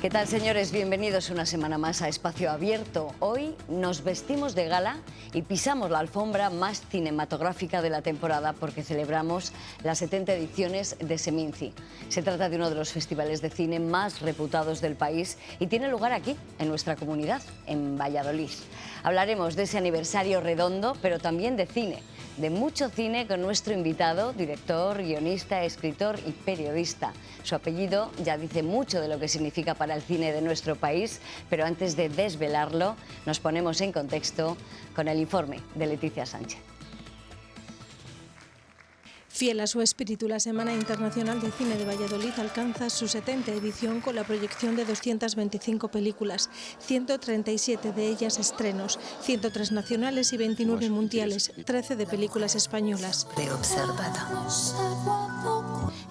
¿Qué tal, señores? Bienvenidos una semana más a Espacio Abierto. Hoy nos vestimos de gala y pisamos la alfombra más cinematográfica de la temporada porque celebramos las 70 ediciones de Seminci. Se trata de uno de los festivales de cine más reputados del país y tiene lugar aquí, en nuestra comunidad, en Valladolid. Hablaremos de ese aniversario redondo, pero también de cine, de mucho cine con nuestro invitado, director, guionista, escritor y periodista. Su apellido ya dice mucho de lo que significa para el cine de nuestro país, pero antes de desvelarlo, nos ponemos en contexto con el informe de Leticia Sánchez. Fiel a su espíritu, la Semana Internacional de Cine de Valladolid alcanza su 70ª edición con la proyección de 225 películas, 137 de ellas estrenos, 103 nacionales y 29 mundiales, 13 de películas españolas.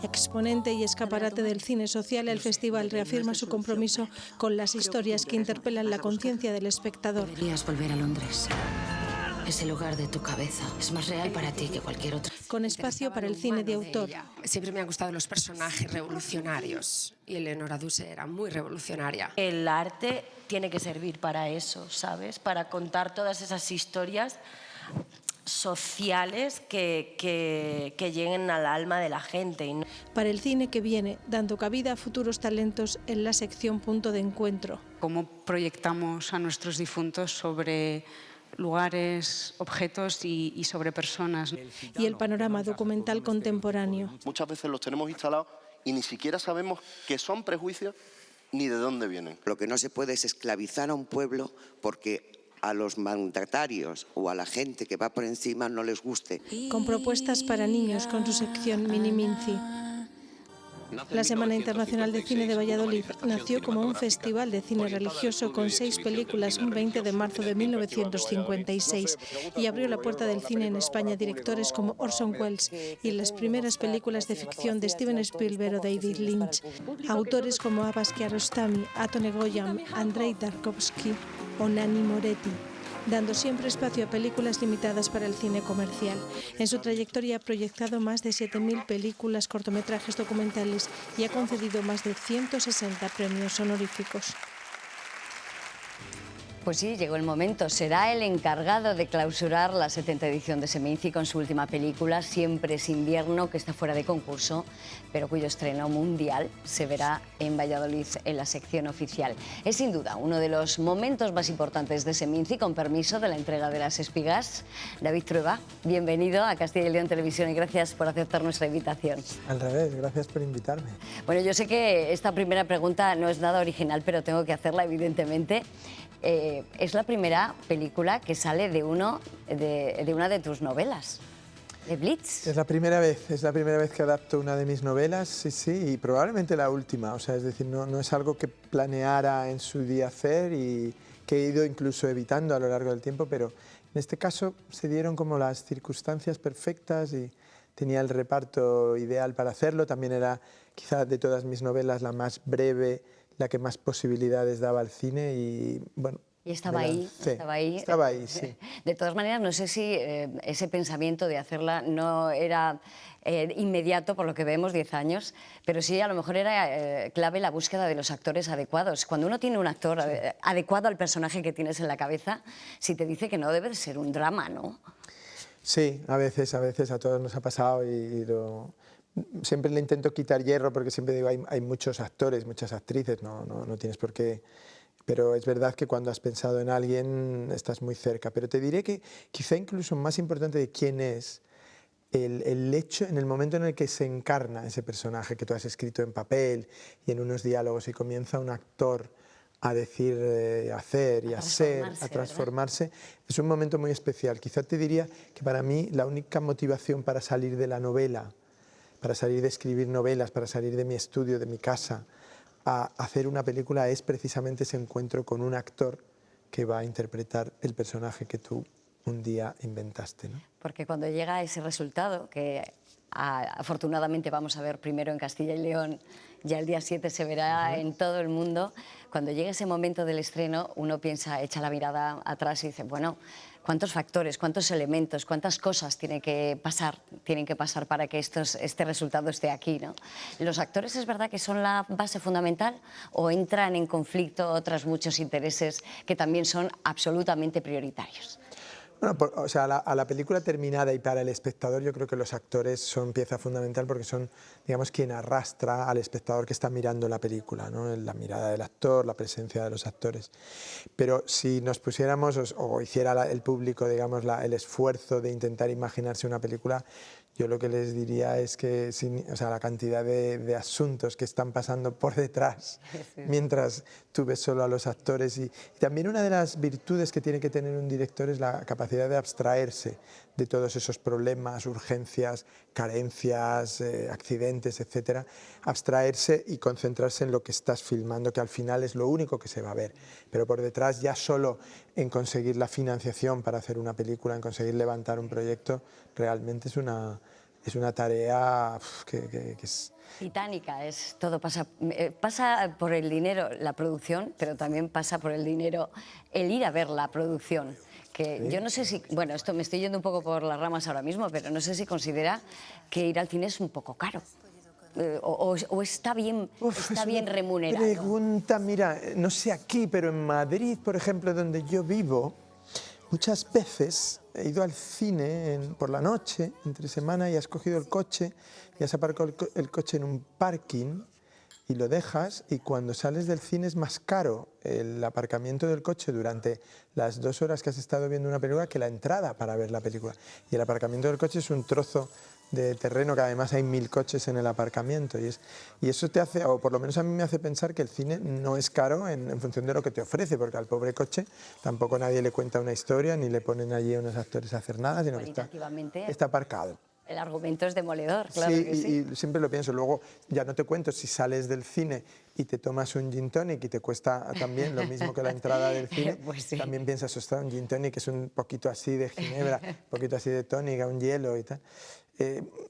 Exponente y escaparate del cine social, el festival reafirma su compromiso con las historias que interpelan la conciencia del espectador. Deberías volver a Londres. Es el lugar de tu cabeza. Es más real para ti que cualquier otro. Con espacio para el cine de autor. Siempre me han gustado los personajes revolucionarios y Eleonora Duse era muy revolucionaria. El arte tiene que servir para eso, ¿sabes? Para contar todas esas historias sociales que lleguen al alma de la gente. Para el cine que viene, dando cabida a futuros talentos en la sección Punto de Encuentro. Cómo proyectamos a nuestros difuntos sobre lugares, objetos y sobre personas. Y el panorama documental contemporáneo. Muchas veces los tenemos instalados y ni siquiera sabemos qué son prejuicios ni de dónde vienen. Lo que no se puede es esclavizar a un pueblo porque a los mandatarios o a la gente que va por encima no les guste. Con propuestas para niños con su sección Mini Minci. La Semana Internacional de Cine de Valladolid nació como un festival de cine religioso con 6 películas un 20 de marzo de 1956 y abrió la puerta del cine en España a directores como Orson Welles y las primeras películas de ficción de Steven Spielberg o David Lynch, autores como Abbas Kiarostami, Aton Egoyan, Andrei Tarkovsky o Nanni Moretti, dando siempre espacio a películas limitadas para el cine comercial. En su trayectoria ha proyectado más de 7.000 películas, cortometrajes, documentales y ha concedido más de 160 premios honoríficos. Pues sí, llegó el momento. Será el encargado de clausurar la 70ª edición de Seminci con su última película, Siempre es invierno, que está fuera de concurso, pero cuyo estreno mundial se verá en Valladolid en la sección oficial. Es sin duda uno de los momentos más importantes de Seminci, con permiso de la entrega de las espigas. David Trueba, bienvenido a Castilla y León Televisión y gracias por aceptar nuestra invitación. Al revés, gracias por invitarme. Bueno, yo sé que esta primera pregunta no es nada original, pero tengo que hacerla evidentemente. Es la primera película que sale de una de tus novelas, de Blitz. Es la primera vez que adapto una de mis novelas, sí, y probablemente la última. O sea, es decir, no es algo que planeara en su día hacer y que he ido incluso evitando a lo largo del tiempo, pero en este caso se dieron como las circunstancias perfectas y tenía el reparto ideal para hacerlo. También era, quizá de todas mis novelas, la más breve, la que más posibilidades daba al cine y, bueno... Y estaba ahí, sí. De todas maneras, no sé si ese pensamiento de hacerla no era inmediato, por lo que vemos, 10 años, pero sí a lo mejor era clave la búsqueda de los actores adecuados. Cuando uno tiene un actor adecuado al personaje que tienes en la cabeza, si te dice que no debe de ser un drama, ¿no? Sí, a veces a todos nos ha pasado siempre le intento quitar hierro porque siempre digo, hay muchos actores, muchas actrices, no tienes por qué... Pero es verdad que cuando has pensado en alguien estás muy cerca. Pero te diré que quizá incluso más importante de quién es el hecho, en el momento en el que se encarna ese personaje que tú has escrito en papel y en unos diálogos y comienza un actor a decir, a hacer y a ser, a transformarse, ¿verdad? Es un momento muy especial. Quizá te diría que para mí la única motivación para salir de la novela, para salir de escribir novelas, para salir de mi estudio, de mi casa, a hacer una película es precisamente ese encuentro con un actor que va a interpretar el personaje que tú un día inventaste, ¿no? Porque cuando llega ese resultado, que afortunadamente vamos a ver primero en Castilla y León, ya el día 7 se verá en todo el mundo, cuando llega ese momento del estreno uno piensa, echa la mirada atrás y dice, bueno, ¿Cuántos factores, cuántos elementos, cuántas cosas tienen que pasar para que este resultado esté aquí, ¿no? ¿Los actores es verdad que son la base fundamental o entran en conflicto otros muchos intereses que también son absolutamente prioritarios? Bueno, o sea, a la película terminada y para el espectador yo creo que los actores son pieza fundamental porque son, digamos, quien arrastra al espectador que está mirando la película, ¿no? La mirada del actor, la presencia de los actores. Pero si nos pusiéramos o hiciera el público, digamos, el esfuerzo de intentar imaginarse una película, yo lo que les diría es que o sea, la cantidad de asuntos que están pasando por detrás mientras tú ves solo a los actores. Y también una de las virtudes que tiene que tener un director es la capacidad de abstraerse de todos esos problemas, urgencias, carencias, accidentes, etcétera. Abstraerse y concentrarse en lo que estás filmando, que al final es lo único que se va a ver. Pero por detrás, ya solo en conseguir la financiación para hacer una película, en conseguir levantar un proyecto, realmente es una tarea que es... Titánica, todo pasa por el dinero la producción, pero también pasa por el dinero el ir a ver la producción. Que Sí. yo no sé si, bueno, esto me estoy yendo un poco por las ramas ahora mismo, pero no sé si considera que ir al cine es un poco caro. O está bien, está bien remunerado. Pregunta, mira, no sé aquí, pero en Madrid, por ejemplo, donde yo vivo, muchas veces he ido al cine por la noche, entre semana, y has cogido el coche y has aparcado el coche en un parking y lo dejas, y cuando sales del cine es más caro el aparcamiento del coche durante las 2 horas que has estado viendo una película que la entrada para ver la película. Y el aparcamiento del coche es un trozo de terreno que además hay 1000 coches en el aparcamiento, y eso te hace, o por lo menos a mí me hace pensar que el cine no es caro en función de lo que te ofrece, porque al pobre coche tampoco nadie le cuenta una historia ni le ponen allí a unos actores a hacer nada, sino que está aparcado. El argumento es demoledor, claro Sí, que sí. y siempre lo pienso. Luego, ya no te cuento si sales del cine y te tomas un gin tonic y te cuesta también lo mismo que la entrada del cine, Pues sí. también piensas, ostras, un gin tonic es un poquito así de ginebra, un poquito así de tónica, un hielo y tal.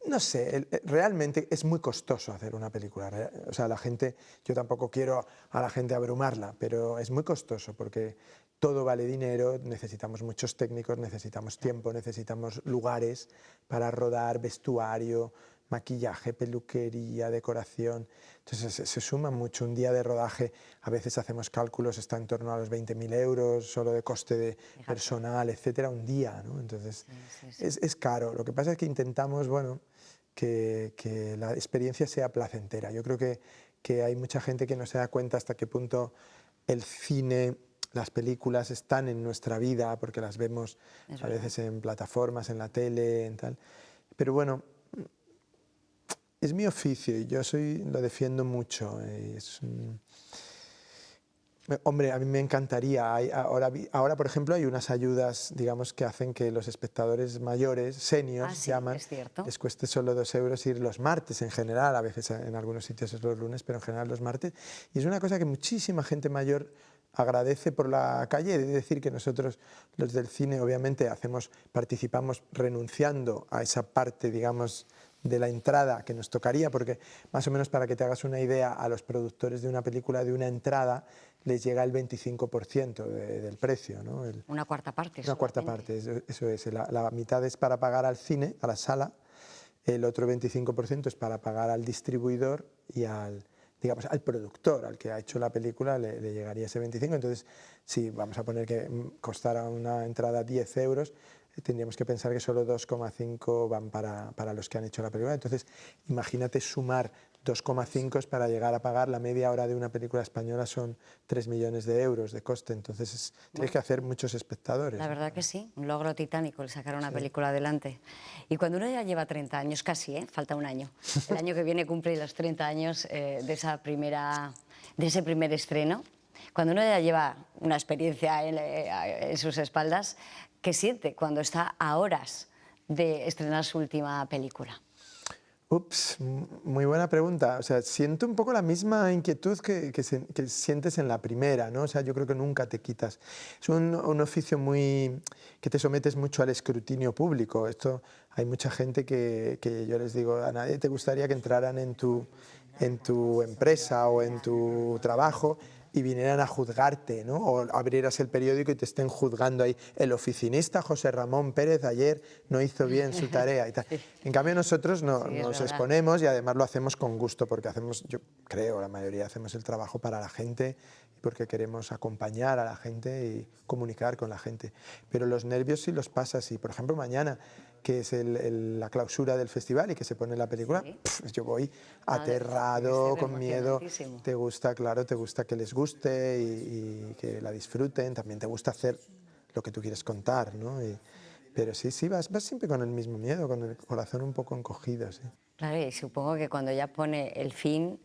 No sé, realmente es muy costoso hacer una película. O sea, la gente, yo tampoco quiero a la gente abrumarla, pero es muy costoso porque todo vale dinero, necesitamos muchos técnicos, necesitamos tiempo, necesitamos lugares para rodar, vestuario, maquillaje, peluquería, decoración. Entonces se suma mucho. Un día de rodaje, a veces hacemos cálculos, está en torno a los 20.000 euros, solo de coste de personal, etcétera, un día, ¿no? Entonces es caro. Lo que pasa es que intentamos, bueno, que la experiencia sea placentera. Yo creo que hay mucha gente que no se da cuenta hasta qué punto el cine, las películas están en nuestra vida, porque las vemos a veces en plataformas, en la tele, en tal. Pero bueno, es mi oficio y yo lo defiendo mucho. Hombre, a mí me encantaría. Ahora, por ejemplo, hay unas ayudas, digamos, que hacen que los espectadores mayores, seniors, llaman, es cierto. les cueste solo 2 euros ir los martes en general, a veces en algunos sitios es los lunes, pero en general los martes. Y es una cosa que muchísima gente mayor agradece por la calle. He de decir que nosotros, los del cine, obviamente participamos renunciando a esa parte, digamos, de la entrada que nos tocaría, porque más o menos, para que te hagas una idea, a los productores de una película, de una entrada, les llega el 25% del precio, ¿no? Una cuarta parte. Una cuarta parte, eso es. La mitad es para pagar al cine, a la sala, el otro 25% es para pagar al distribuidor y al productor, al que ha hecho la película, le llegaría ese 25%. Entonces, si vamos a poner que costara una entrada 10 euros, tendríamos que pensar que solo 2,5 van para los que han hecho la película. Entonces, imagínate sumar 2,5 para llegar a pagar la media hora de una película española, son 3 millones de euros de coste. Entonces, tienes que hacer muchos espectadores. La verdad que sí, un logro titánico el sacar una película adelante. Y cuando uno ya lleva 30 años, casi, falta un año, el año que viene cumple los 30 años de ese primer estreno, cuando uno ya lleva una experiencia en sus espaldas, ¿qué siente cuando está a horas de estrenar su última película? Ups, muy buena pregunta. O sea, siento un poco la misma inquietud que sientes en la primera, ¿no? O sea, yo creo que nunca te quitas. Es un oficio que te sometes mucho al escrutinio público. Hay mucha gente que yo les digo, a nadie te gustaría que entraran en tu empresa o en tu trabajo y vinieran a juzgarte, ¿no? O abrieras el periódico y te estén juzgando ahí. El oficinista José Ramón Pérez ayer no hizo bien su tarea y tal. En cambio nosotros nos exponemos y además lo hacemos con gusto porque hacemos, yo creo, la mayoría hacemos el trabajo para la gente y porque queremos acompañar a la gente y comunicar con la gente. Pero los nervios sí los pasas y, por ejemplo, mañana, que es la clausura del festival y que se pone la película, yo voy aterrado, con miedo. Te gusta, claro, te gusta que les guste y que la disfruten, también te gusta hacer lo que tú quieres contar, ¿no? Pero sí, vas siempre con el mismo miedo, con el corazón un poco encogido, sí. Claro, y supongo que cuando ya pone el fin,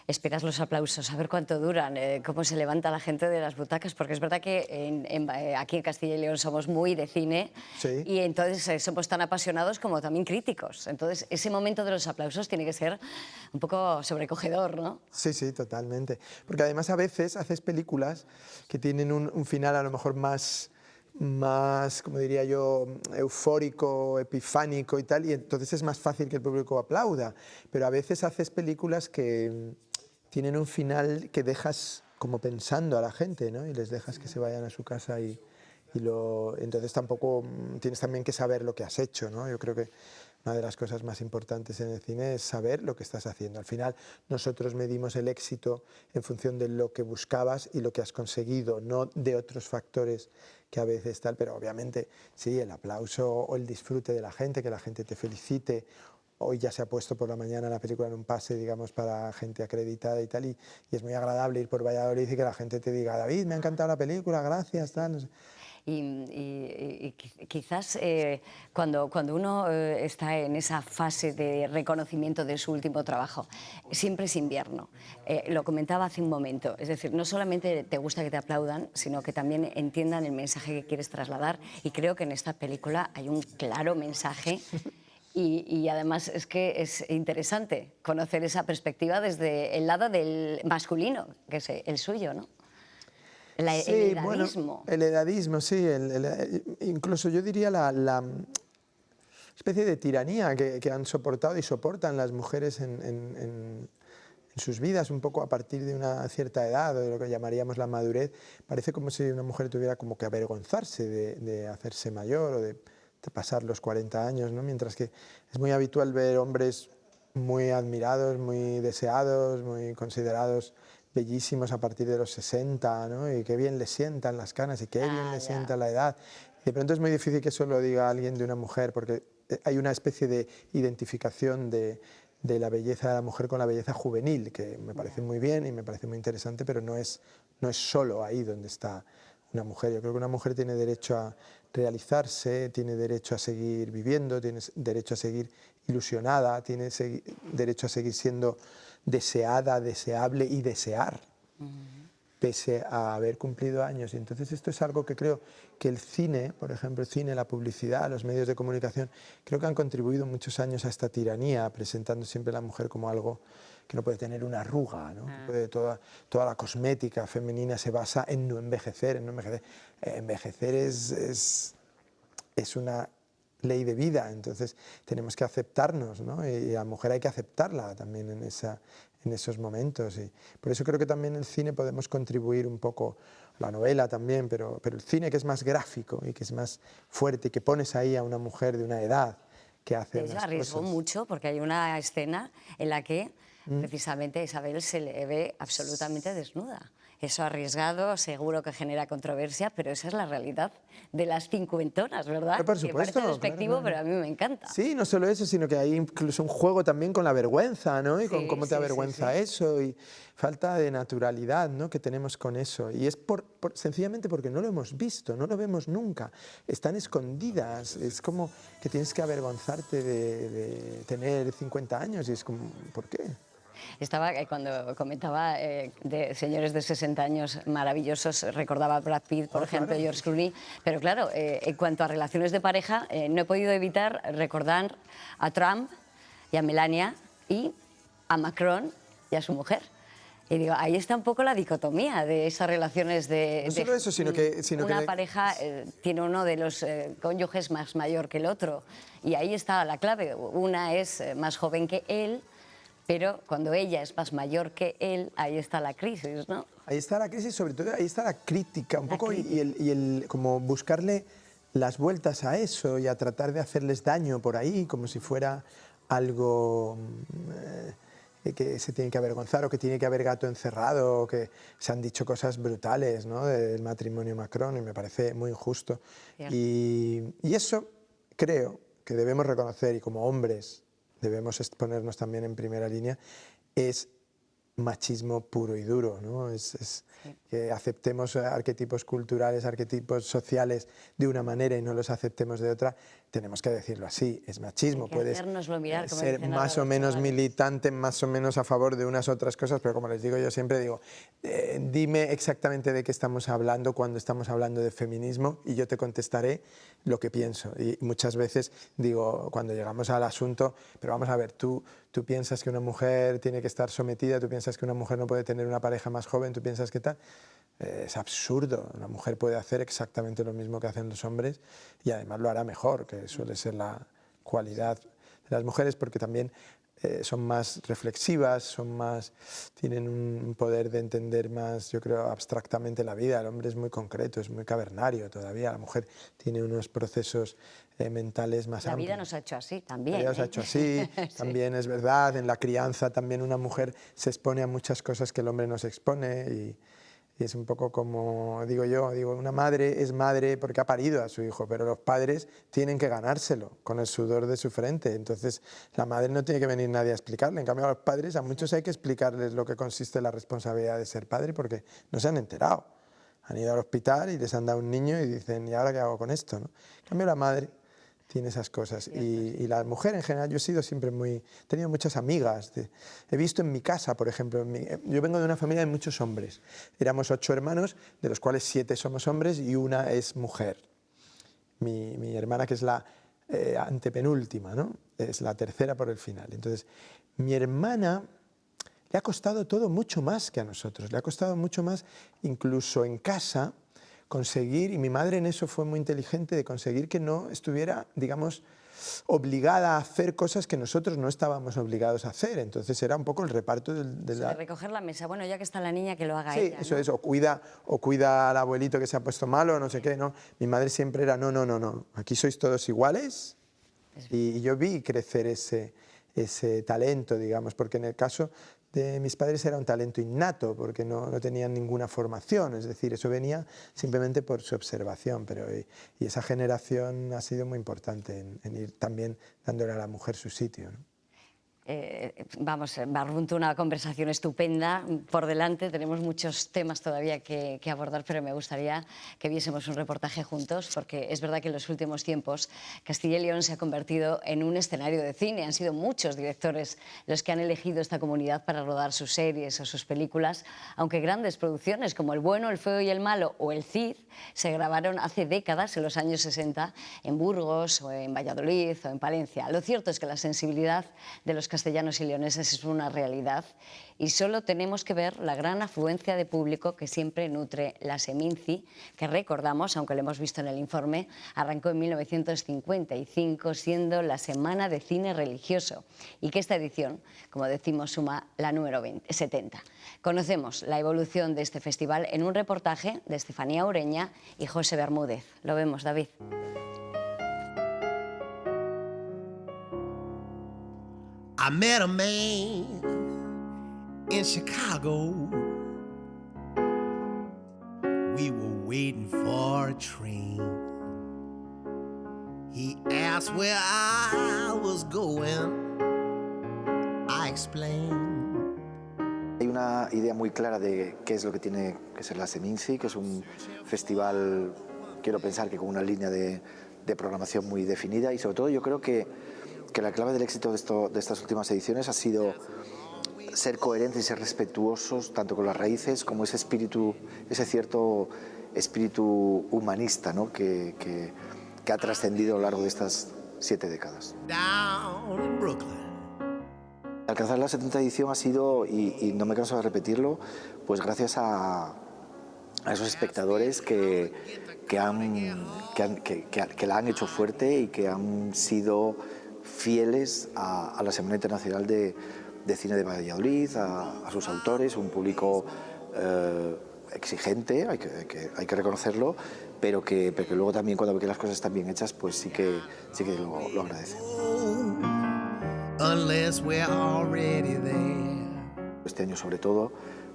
esperas los aplausos, a ver cuánto duran, cómo se levanta la gente de las butacas, porque es verdad que aquí en Castilla y León somos muy de cine y entonces somos tan apasionados como también críticos. Entonces ese momento de los aplausos tiene que ser un poco sobrecogedor, ¿no? Sí, totalmente. Porque además a veces haces películas que tienen un final a lo mejor más, como diría yo, eufórico, epifánico y tal, y entonces es más fácil que el público aplauda. Pero a veces haces películas que tienen un final que dejas como pensando a la gente, ¿no? Y les dejas que se vayan a su casa entonces tampoco tienes también que saber lo que has hecho, ¿no? Yo creo que una de las cosas más importantes en el cine es saber lo que estás haciendo. Al final nosotros medimos el éxito en función de lo que buscabas y lo que has conseguido, no de otros factores que a veces tal, pero obviamente sí, el aplauso o el disfrute de la gente, que la gente te felicite. Hoy ya se ha puesto por la mañana la película en un pase, digamos, para gente acreditada y tal, y es muy agradable ir por Valladolid y que la gente te diga, David, me ha encantado la película, gracias, tal, no sé. Y quizás cuando uno está en esa fase de reconocimiento de su último trabajo, siempre es invierno. Lo comentaba hace un momento, es decir, no solamente te gusta que te aplaudan, sino que también entiendan el mensaje que quieres trasladar, y creo que en esta película hay un claro mensaje. Y además es que es interesante conocer esa perspectiva desde el lado del masculino, que es el suyo, ¿no? El edadismo. Bueno, el edadismo, sí. Incluso yo diría la especie de tiranía que han soportado y soportan las mujeres en sus vidas, un poco a partir de una cierta edad, o de lo que llamaríamos la madurez. Parece como si una mujer tuviera como que avergonzarse de hacerse mayor o de pasar los 40 años, ¿no? Mientras que es muy habitual ver hombres muy admirados, muy deseados, muy considerados bellísimos a partir de los 60, ¿no? Y qué bien le sientan las canas y qué bien le sienta la edad. Y de pronto es muy difícil que eso lo diga alguien de una mujer, porque hay una especie de identificación de la belleza de la mujer con la belleza juvenil, que me parece muy bien y me parece muy interesante, pero no es solo ahí donde está una mujer. Yo creo que una mujer tiene derecho a realizarse, tiene derecho a seguir viviendo, tiene derecho a seguir ilusionada, tiene derecho a seguir siendo deseada, deseable y desear, pese a haber cumplido años. Y entonces esto es algo que creo que el cine, por ejemplo, el cine, la publicidad, los medios de comunicación, creo que han contribuido muchos años a esta tiranía, presentando siempre a la mujer como algo que no puede tener una arruga, ¿no? Toda la cosmética femenina se basa en no envejecer, Envejecer es una ley de vida, entonces tenemos que aceptarnos, ¿no? Y a la mujer hay que aceptarla también en esos momentos. Y por eso creo que también el cine podemos contribuir un poco, la novela también, pero el cine, que es más gráfico y que es más fuerte y que pones ahí a una mujer de una edad que hace unas arriesgó cosas. mucho, porque hay una escena en la que precisamente Isabel se le ve absolutamente desnuda. Eso arriesgado, seguro que genera controversia, pero esa es la realidad de las cincuentonas, ¿verdad? Pero por supuesto, que parece despectivo, claro. Pero a mí me encanta. Sí, no solo eso, sino que hay incluso un juego también con la vergüenza, ¿no? Y con cómo te avergüenza eso, y falta de naturalidad, ¿no? Que tenemos con eso. Y es sencillamente porque no lo hemos visto, no lo vemos nunca. Están escondidas, es como que tienes que avergonzarte de tener 50 años y es como, ¿por qué? Estaba, cuando comentaba de señores de 60 años maravillosos, recordaba a Brad Pitt, por ejemplo, claro. George Clooney, pero claro, en cuanto a relaciones de pareja, no he podido evitar recordar a Trump y a Melania y a Macron y a su mujer. Y digo, ahí está un poco la dicotomía de esas relaciones de... No solo eso, sino que una pareja tiene uno de los cónyuges más mayor que el otro, y ahí está la clave. Una es más joven que él, pero cuando ella es más mayor que él, ahí está la crisis, ¿no? ahí está la crisis, sobre todo ahí está la crítica, un poco, y como buscarle las vueltas a eso y a tratar de hacerles daño por ahí, como si fuera algo que se tiene que avergonzar, o que tiene que haber gato encerrado, o que se han dicho cosas brutales, ¿no?, del matrimonio Macron, y me parece muy injusto. Y eso creo que debemos reconocer, y como hombres debemos ponernos también en primera línea, es machismo puro y duro, ¿no? Que aceptemos arquetipos culturales, arquetipos sociales de una manera y no los aceptemos de otra, tenemos que decirlo así, es machismo. Puedes ser más o menos militante, más o menos a favor de unas otras cosas, pero como les digo, yo siempre digo, dime exactamente de qué estamos hablando cuando estamos hablando de feminismo y yo te contestaré lo que pienso. Y muchas veces digo, cuando llegamos al asunto, pero vamos a ver, tú piensas que una mujer tiene que estar sometida, tú piensas que una mujer no puede tener una pareja más joven, tú piensas que tal. Es absurdo, una mujer puede hacer exactamente lo mismo que hacen los hombres y además lo hará mejor, que suele ser la cualidad de las mujeres, porque también son más reflexivas, tienen un poder de entender más, yo creo, abstractamente la vida. El hombre es muy concreto, es muy cavernario todavía, la mujer tiene unos procesos mentales más amplios. La vida nos ha hecho así también. La vida nos ha hecho así, también es verdad, en la crianza también una mujer se expone a muchas cosas que el hombre no se expone y es un poco como, digo, una madre es madre porque ha parido a su hijo, pero los padres tienen que ganárselo con el sudor de su frente. Entonces, la madre no tiene que venir nadie a explicarle. En cambio, a los padres, a muchos hay que explicarles lo que consiste la responsabilidad de ser padre porque no se han enterado. Han ido al hospital y les han dado un niño y dicen, ¿y ahora qué hago con esto?, ¿no? En cambio, la madre tiene esas cosas. Y la mujer en general, yo he sido siempre he tenido muchas amigas. He visto en mi casa, por ejemplo, yo vengo de una familia de muchos hombres. Éramos 8 hermanos, de los cuales 7 somos hombres y una es mujer. Mi hermana, que es la antepenúltima, ¿no?, es la tercera por el final. Entonces, mi hermana le ha costado todo mucho más que a nosotros. Le ha costado mucho más, incluso en casa, conseguir, y mi madre en eso fue muy inteligente, de conseguir que no estuviera, digamos, obligada a hacer cosas que nosotros no estábamos obligados a hacer. Entonces era un poco el reparto de recoger la mesa. Bueno, ya que está la niña, que lo haga sí, ella, eso ¿no? es, o cuida al abuelito que se ha puesto malo, o no sé qué, ¿no? Mi madre siempre era, no, aquí sois todos iguales. Y yo vi crecer ese talento, digamos, porque en el caso de mis padres era un talento innato, porque no tenían ninguna formación, es decir, eso venía simplemente por su observación, y esa generación ha sido muy importante en ir también dándole a la mujer su sitio, ¿no? Vamos, Barrunto, una conversación estupenda por delante. Tenemos muchos temas todavía que abordar, pero me gustaría que viésemos un reportaje juntos, porque es verdad que en los últimos tiempos Castilla y León se ha convertido en un escenario de cine. Han sido muchos directores los que han elegido esta comunidad para rodar sus series o sus películas, aunque grandes producciones como El bueno, el feo y el malo o El Cid se grabaron hace décadas, en los años 60, en Burgos o en Valladolid o en Palencia. Lo cierto es que la sensibilidad de los castellanos y leoneses es una realidad y solo tenemos que ver la gran afluencia de público que siempre nutre la Seminci, que recordamos, aunque lo hemos visto en el informe, arrancó en 1955 siendo la Semana de Cine Religioso y que esta edición, como decimos, suma la número 70. Conocemos la evolución de este festival en un reportaje de Estefanía Ureña y José Bermúdez. Lo vemos, David. I met a man in Chicago. We were waiting for a train. He asked where I was going. I explained. Hay una idea muy clara de qué es lo que tiene que ser la Seminci, que es un festival, quiero pensar que con una línea de programación muy definida, y sobre todo yo creo que la clave del éxito de estas últimas ediciones ha sido ser coherentes y ser respetuosos tanto con las raíces como ese cierto espíritu humanista, ¿no?, que ha trascendido a lo largo de estas 7 décadas. Alcanzar la 70ª edición ha sido, y no me canso de repetirlo, pues gracias a esos espectadores que la han hecho fuerte y que han sido fieles a la Semana Internacional de Cine de Valladolid, a sus autores, un público exigente, hay que reconocerlo, pero que luego también cuando ve que las cosas están bien hechas, pues sí que lo agradece. Unless we're already there. Este año sobre todo,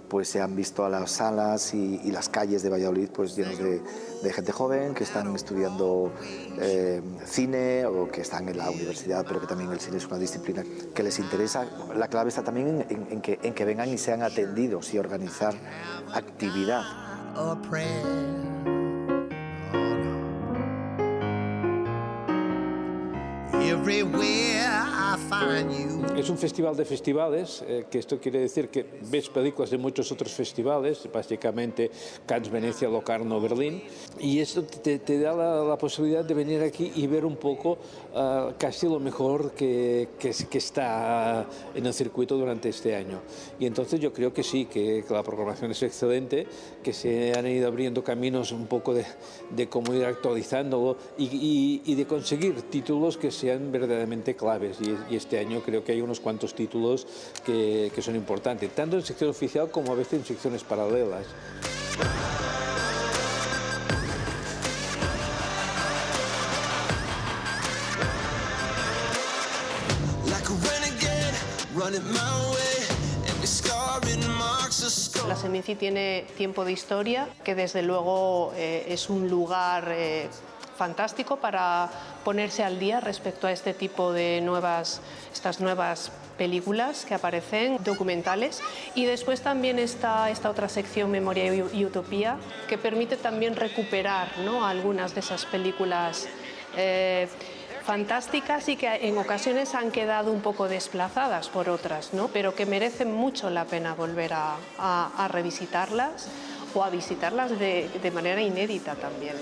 pues se han visto a las salas y las calles de Valladolid pues llenos de gente joven que están estudiando cine o que están en la universidad, pero que también el cine es una disciplina que les interesa. La clave está también en que vengan y sean atendidos y organizar actividad. Es un festival de festivales, que esto quiere decir que ves películas de muchos otros festivales, básicamente Cannes, Venecia, Locarno, Berlín, y esto te da la posibilidad de venir aquí y ver un poco casi lo mejor que está en el circuito durante este año. Y entonces yo creo que sí, que la programación es excelente, que se han ido abriendo caminos un poco de cómo ir actualizándolo y de conseguir títulos que sean verdaderamente claves. Y este año creo que hay unos cuantos títulos que son importantes, tanto en sección oficial como a veces en secciones paralelas. La Seminci tiene tiempo de historia, que desde luego es un lugar fantástico para ponerse al día respecto a este tipo de estas nuevas películas que aparecen, documentales. Y después también está esta otra sección, Memoria y Utopía, que permite también recuperar, ¿no?, algunas de esas películas fantásticas y que en ocasiones han quedado un poco desplazadas por otras, ¿no?, pero que merecen mucho la pena volver a revisitarlas o a visitarlas de manera inédita también.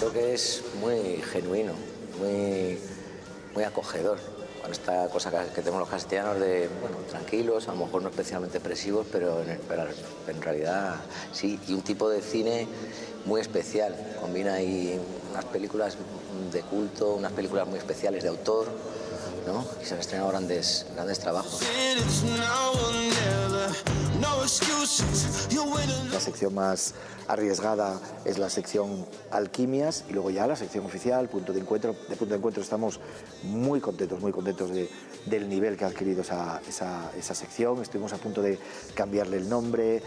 Creo que es muy genuino, muy acogedor. Con esta cosa que tenemos los castellanos de, bueno, tranquilos, a lo mejor no especialmente expresivos, pero en realidad sí. Y un tipo de cine muy especial. Combina ahí unas películas de culto, unas películas muy especiales de autor, ¿no? Y se han estrenado grandes trabajos. La sección más arriesgada es la sección Alquimias y luego ya la sección oficial, Punto de Encuentro. De Punto de Encuentro estamos muy contentos del nivel que ha adquirido esa sección. Estuvimos a punto de cambiarle el nombre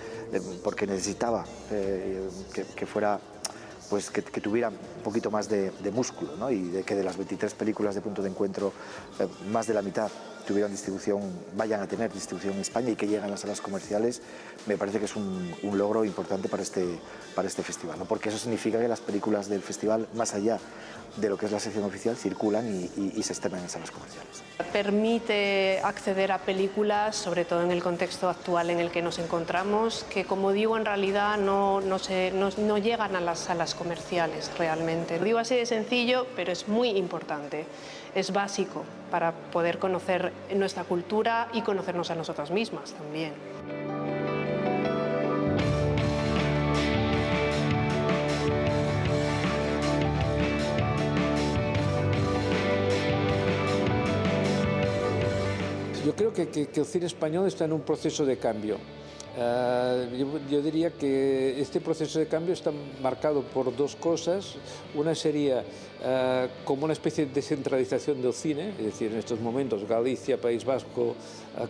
porque necesitaba que fuera, pues que tuviera un poquito más de músculo, ¿no? Y de que de las 23 películas de Punto de Encuentro, más de la mitad vayan a tener distribución en España y que lleguen a las salas comerciales. Me parece que es un logro importante para este festival, ¿no? Porque eso significa que las películas del festival, más allá de lo que es la sección oficial, circulan y se estrenan en salas comerciales. Permite acceder a películas, sobre todo en el contexto actual en el que nos encontramos, que, como digo, en realidad no llegan a las salas comerciales realmente. Lo digo así de sencillo, pero es muy importante. Es básico para poder conocer nuestra cultura y conocernos a nosotras mismas también. Yo creo que el cine español está en un proceso de cambio. Yo diría que este proceso de cambio está marcado por dos cosas. Una sería como una especie de descentralización del cine, es decir, en estos momentos Galicia, País Vasco,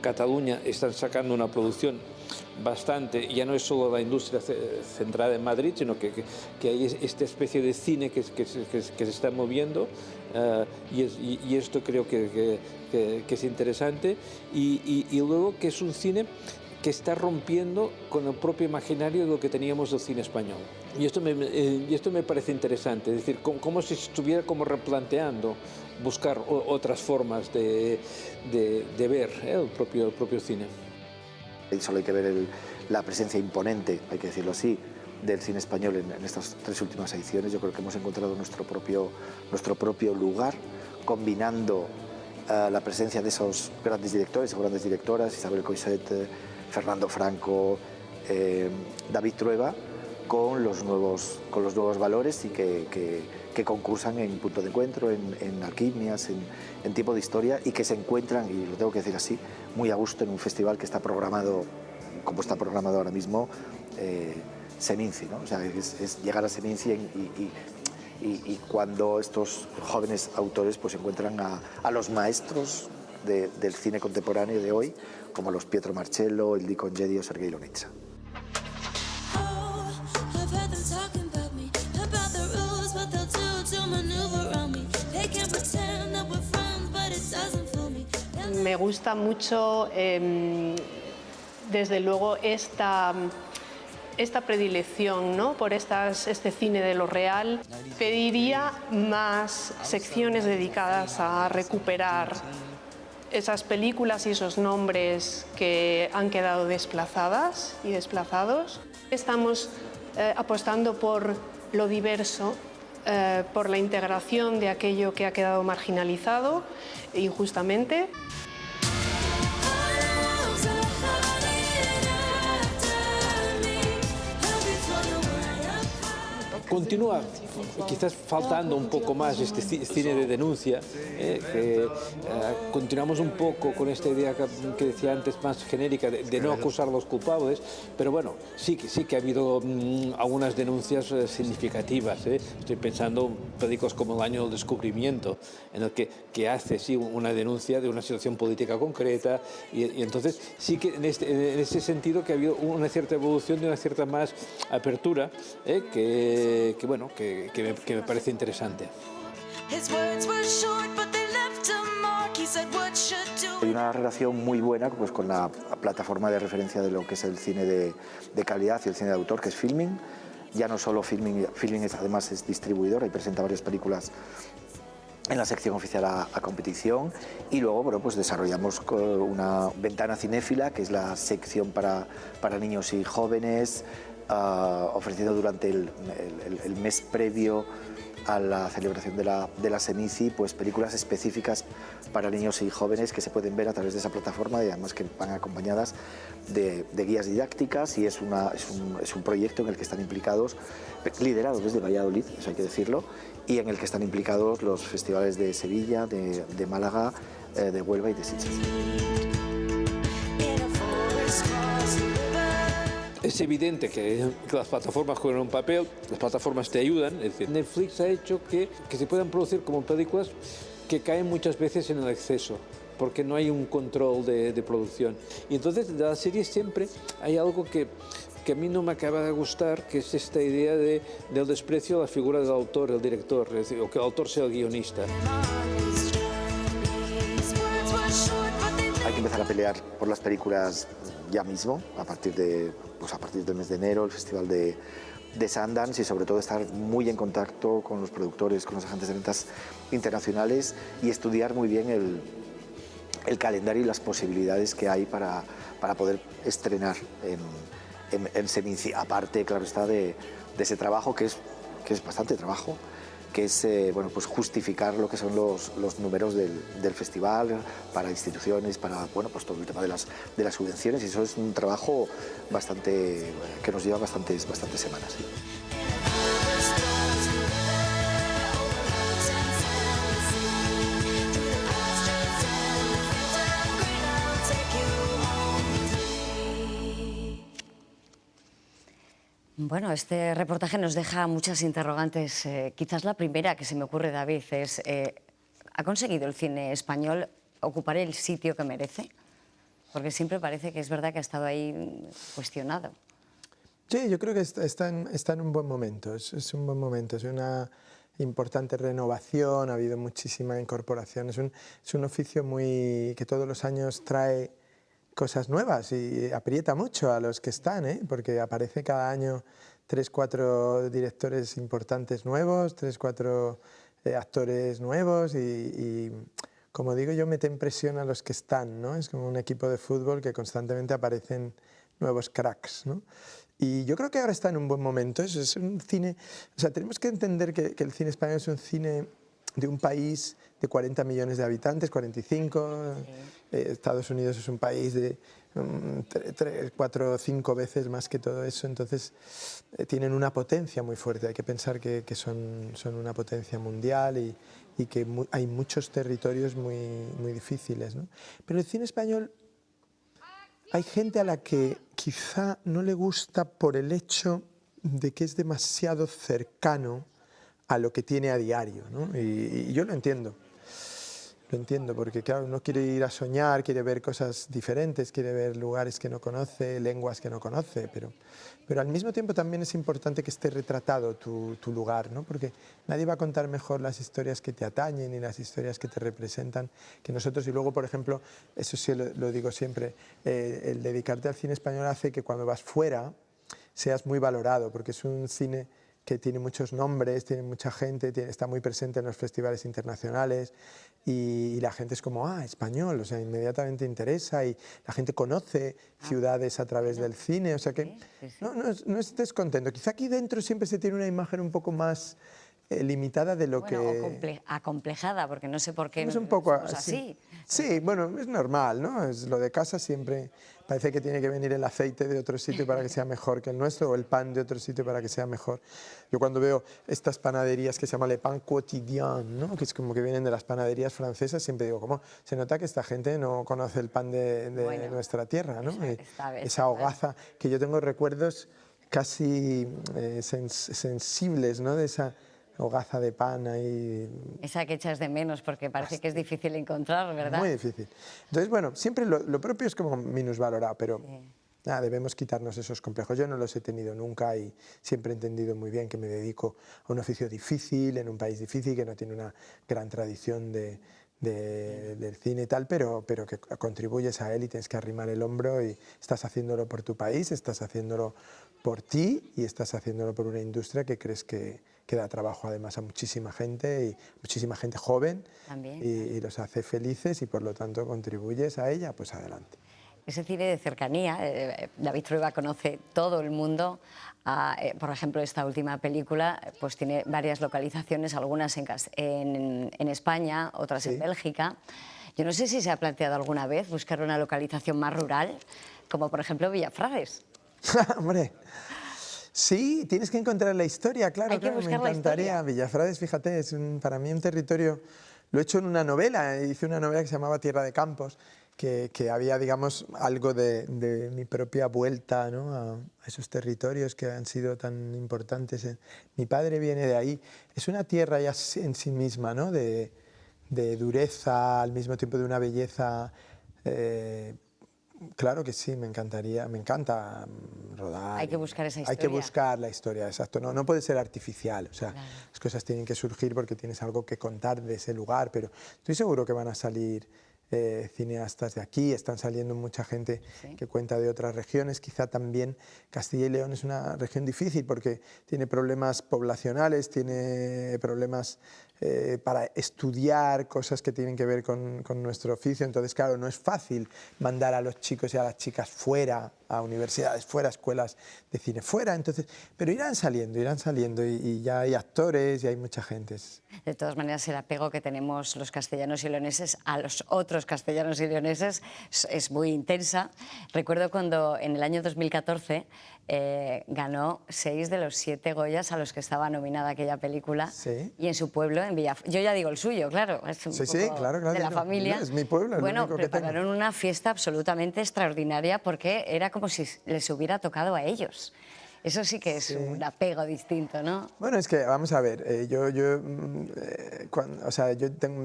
Cataluña están sacando una producción bastante, ya no es solo la industria centrada en Madrid, sino que hay esta especie de cine que se está moviendo, y esto creo que es interesante, y luego que es un cine que está rompiendo con el propio imaginario de lo que teníamos del cine español. Y esto me parece interesante, es decir, como si estuviera como replanteando, buscar otras formas de ver el propio cine. Solo hay que ver la presencia imponente, hay que decirlo así, del cine español en estas 3 últimas ediciones. Yo creo que hemos encontrado nuestro propio lugar, combinando la presencia de esos grandes directores o grandes directoras, Isabel Coixet, Fernando Franco, David Trueba, con los nuevos valores y que concursan en Punto de Encuentro, en Alquimias, en Tiempo de Historia, y que se encuentran, y lo tengo que decir así, muy a gusto en un festival que está programado, como está programado ahora mismo, Seminci, ¿no? O sea, es llegar a Seminci y cuando estos jóvenes autores pues encuentran a los maestros del cine contemporáneo de hoy, como los Pietro Marcello, el Di Congedi o Sergei Lonitsa. Me gusta mucho, desde luego, esta predilección, ¿no?, por este cine de lo real. Pediría más secciones dedicadas a recuperar esas películas y esos nombres que han quedado desplazadas y desplazados. Estamos apostando por lo diverso, por la integración de aquello que ha quedado marginalizado injustamente. Continúa quizás faltando un poco más este cine de denuncia, que continuamos un poco con esta idea que decía antes más genérica de no acusar a los culpables, pero bueno, sí que ha habido algunas denuncias significativas. Estoy pensando en películas como El año del descubrimiento, en el que hace sí una denuncia de una situación política concreta, y entonces sí que en ese sentido que ha habido una cierta evolución, de una cierta más apertura, que me parece interesante. Hay una relación muy buena pues, con la plataforma de referencia de lo que es el cine de calidad y el cine de autor, que es Filmin. Ya no solo Filmin además es distribuidor y presenta varias películas en la sección oficial a competición, y luego bueno, pues desarrollamos una ventana cinéfila, que es la sección para niños y jóvenes, ofreciendo durante el mes previo a la celebración de la Seminci pues películas específicas para niños y jóvenes que se pueden ver a través de esa plataforma, y además que van acompañadas de guías didácticas, y es un proyecto en el que están implicados, liderado desde Valladolid, eso hay que decirlo, y en el que están implicados los festivales de Sevilla, de Málaga, de Huelva y de Sitges. Es evidente que las plataformas juegan un papel, las plataformas te ayudan. Es decir, Netflix ha hecho que se puedan producir como películas que caen muchas veces en el exceso, porque no hay un control de producción. Y entonces de las series siempre hay algo que a mí no me acaba de gustar, que es esta idea del desprecio a la figura del autor, el director, es decir, o que el autor sea el guionista. Hay que empezar a pelear por las películas ya mismo, a partir del mes de enero, el Festival de Sundance, y sobre todo estar muy en contacto con los productores, con los agentes de ventas internacionales, y estudiar muy bien el calendario y las posibilidades que hay para poder estrenar en Seminci. Aparte, claro está, de ese trabajo que es bastante trabajo, que es bueno, pues justificar lo que son los números del festival para instituciones, para bueno, pues todo el tema de las subvenciones, y eso es un trabajo que nos lleva bastantes semanas. ¿Sí? Bueno, este reportaje nos deja muchas interrogantes. Quizás la primera que se me ocurre, David, es ¿ha conseguido el cine español ocupar el sitio que merece? Porque siempre parece que es verdad que ha estado ahí cuestionado. Sí, yo creo que está en un buen momento. Es un buen momento, es una importante renovación, ha habido muchísima incorporación. Es un oficio que todos los años trae cosas nuevas y aprieta mucho a los que están, porque aparece cada año 3 o 4 directores importantes nuevos, 3 o 4 actores nuevos, y como digo yo, meten presión a los que están, ¿no? Es como un equipo de fútbol que constantemente aparecen nuevos cracks, ¿no? Y yo creo que ahora está en un buen momento. Es un cine, o sea, tenemos que entender que el cine español es un cine de un país de 40 millones de habitantes, 45. Estados Unidos es un país de 4 o 5 veces más que todo eso, entonces tienen una potencia muy fuerte. Hay que pensar que son una potencia mundial y que hay muchos territorios muy difíciles, ¿no? Pero el cine español, hay gente a la que quizá no le gusta por el hecho de que es demasiado cercano a lo que tiene a diario, ¿no? Y yo lo entiendo. Lo entiendo, porque claro, uno quiere ir a soñar, quiere ver cosas diferentes, quiere ver lugares que no conoce, lenguas que no conoce, pero al mismo tiempo también es importante que esté retratado tu lugar, ¿no? Porque nadie va a contar mejor las historias que te atañen y las historias que te representan que nosotros. Y luego, por ejemplo, eso sí lo digo siempre, el dedicarte al cine español hace que cuando vas fuera seas muy valorado, porque es un cine que tiene muchos nombres, tiene mucha gente, está muy presente en los festivales internacionales y la gente es como, español, o sea, inmediatamente interesa y la gente conoce ciudades a través del cine, o sea que no es descontento. Quizá aquí dentro siempre se tiene una imagen un poco más limitada de lo que... acomplejada, porque no sé por qué es un poco así. Sí, bueno, es normal, ¿no? Es lo de casa siempre parece que tiene que venir el aceite de otro sitio para que sea mejor que el nuestro o el pan de otro sitio para que sea mejor. Yo cuando veo estas panaderías que se llaman Le Pain Quotidien, ¿no? Que es como que vienen de las panaderías francesas, siempre digo, ¿cómo? Se nota que esta gente no conoce el pan de nuestra tierra, ¿no? Esa hogaza, que yo tengo recuerdos casi sensibles, ¿no? De esa hogaza de pan ahí. Esa que echas de menos porque parece que es difícil encontrar, ¿verdad? Muy difícil. Entonces, bueno, siempre lo propio es como minusvalorado, pero nada, debemos quitarnos esos complejos. Yo no los he tenido nunca y siempre he entendido muy bien que me dedico a un oficio difícil, en un país difícil, que no tiene una gran tradición del cine y tal, pero que contribuyes a él y tienes que arrimar el hombro y estás haciéndolo por tu país, estás haciéndolo por ti y estás haciéndolo por una industria que crees que da trabajo además a muchísima gente y muchísima gente joven y los hace felices y por lo tanto contribuyes a ella, pues adelante. Ese cine de cercanía, David Trueba conoce todo el mundo. Por ejemplo, esta última película pues tiene varias localizaciones, algunas en España, otras en Bélgica. Yo no sé si se ha planteado alguna vez buscar una localización más rural, como por ejemplo Villafrares. Hombre, sí, tienes que encontrar la historia, claro, Hay que buscar me encantaría. Villafrares, fíjate, es para mí un territorio, lo he hecho en una novela, hice una novela que se llamaba Tierra de Campos, que había, digamos, algo de mi propia vuelta, ¿no? a esos territorios que han sido tan importantes. Mi padre viene de ahí, es una tierra ya en sí misma, ¿no? de dureza, al mismo tiempo de una belleza. Claro que sí, me encantaría, me encanta rodar. Hay que buscar esa historia. Hay que buscar la historia, exacto. No puede ser artificial, o sea, las cosas tienen que surgir porque tienes algo que contar de ese lugar, pero estoy seguro que van a salir cineastas de aquí, están saliendo mucha gente que cuenta de otras regiones. Quizá también Castilla y León es una región difícil porque tiene problemas poblacionales, tiene problemas para estudiar cosas que tienen que ver con nuestro oficio. Entonces, claro, no es fácil mandar a los chicos y a las chicas fuera, a universidades fuera, a escuelas de cine fuera. Entonces, pero irán saliendo y ya hay actores y hay mucha gente. De todas maneras, el apego que tenemos los castellanos y leoneses a los otros castellanos y leoneses es muy intensa. Recuerdo cuando en el año 2014 ganó 6 de los 7 Goyas a los que estaba nominada aquella película y en su pueblo, en Villafrares. Yo ya digo el suyo, claro, es un poco claro, de la familia. Es mi pueblo, bueno, prepararon una fiesta absolutamente extraordinaria porque era como si les hubiera tocado a ellos. Eso sí que es un apego distinto, ¿no? Bueno, es que, vamos a ver,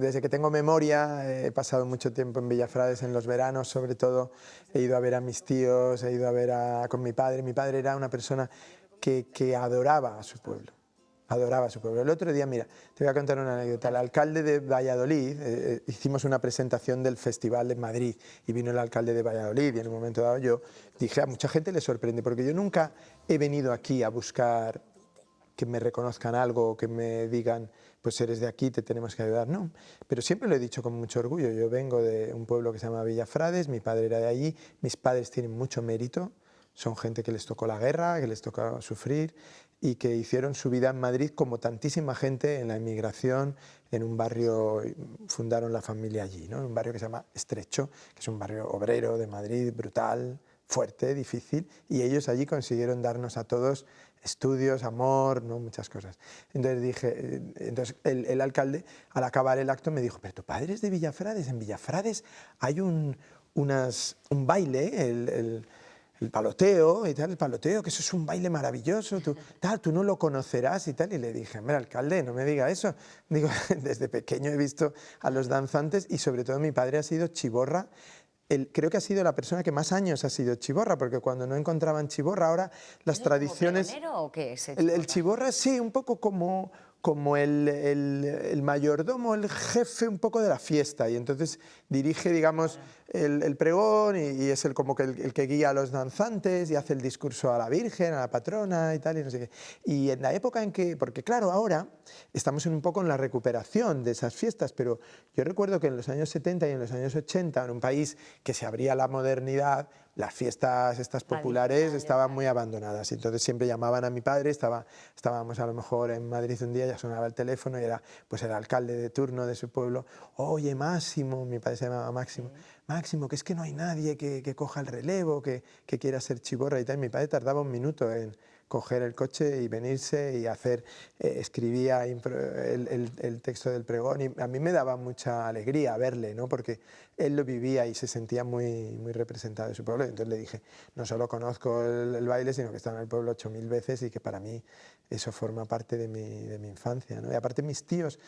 desde que tengo memoria he pasado mucho tiempo en Villafrares en los veranos, sobre todo he ido a ver a mis tíos, he ido a ver con mi padre. Mi padre era una persona que adoraba a su pueblo. Adoraba a su pueblo. El otro día, mira, te voy a contar una anécdota. El alcalde de Valladolid, hicimos una presentación del festival de Madrid y vino el alcalde de Valladolid y en un momento dado yo dije, a mucha gente le sorprende porque yo nunca he venido aquí a buscar que me reconozcan algo o que me digan, pues eres de aquí, te tenemos que ayudar. No, pero siempre lo he dicho con mucho orgullo. Yo vengo de un pueblo que se llama Villafrares, mi padre era de allí, mis padres tienen mucho mérito. O son gente que les tocó la guerra, que les tocó sufrir y que hicieron su vida en Madrid como tantísima gente en la emigración, en un barrio, fundaron la familia allí, ¿no? Un barrio que se llama Estrecho, que es un barrio obrero de Madrid, brutal, fuerte, difícil, y ellos allí consiguieron darnos a todos estudios, amor, ¿no? Muchas cosas. Entonces el alcalde, al acabar el acto, me dijo, pero tu padre es de Villafrades, en Villafrades hay un baile, el paloteo y tal, el paloteo, que eso es un baile maravilloso, tú no lo conocerás y tal. Y le dije, hombre, alcalde, no me diga eso. Digo, desde pequeño he visto a los danzantes y sobre todo mi padre ha sido chiborra. Creo que ha sido la persona que más años ha sido chiborra, porque cuando no encontraban chiborra, ahora las tradiciones... ¿Es pregonero o qué es el chiborra sí, un poco como el mayordomo, el jefe un poco de la fiesta, y entonces dirige, digamos, el pregón y es como que el que guía a los danzantes y hace el discurso a la Virgen, a la patrona y tal, y no sé qué. Y en la época en que, porque claro, ahora estamos un poco en la recuperación de esas fiestas, pero yo recuerdo que en los años 70 y en los años 80, en un país que se abría a la modernidad, las fiestas estas populares estaban muy abandonadas. Entonces siempre llamaban a mi padre, estábamos a lo mejor en Madrid un día, ya sonaba el teléfono y era pues el alcalde de turno de su pueblo. Oye, Máximo, mi padre se llamaba Máximo, Máximo, que es que no hay nadie que coja el relevo, que quiera ser chiborra y tal. Mi padre tardaba un minuto en coger el coche y venirse y hacer, escribía el texto del pregón, y a mí me daba mucha alegría verle, ¿no? Porque él lo vivía y se sentía muy, muy representado de su pueblo. Entonces le dije, no solo conozco el baile, sino que he estado en el pueblo 8000 veces y que para mí eso forma parte de mi infancia, ¿no? Y aparte mis tíos,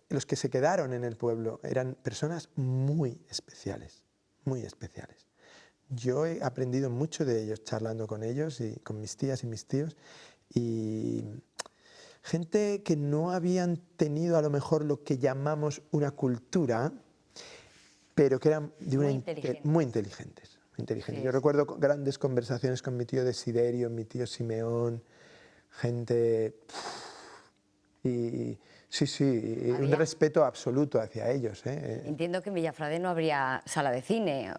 los que se quedaron en el pueblo, eran personas muy especiales, muy especiales. Yo he aprendido mucho de ellos charlando con ellos y con mis tías y mis tíos, y gente que no habían tenido a lo mejor lo que llamamos una cultura, pero que eran de muy inteligentes. Sí, yo recuerdo grandes conversaciones con mi tío Desiderio, mi tío Simeón, gente... Sí, un respeto absoluto hacia ellos. Entiendo que en Villafrades no habría sala de cine.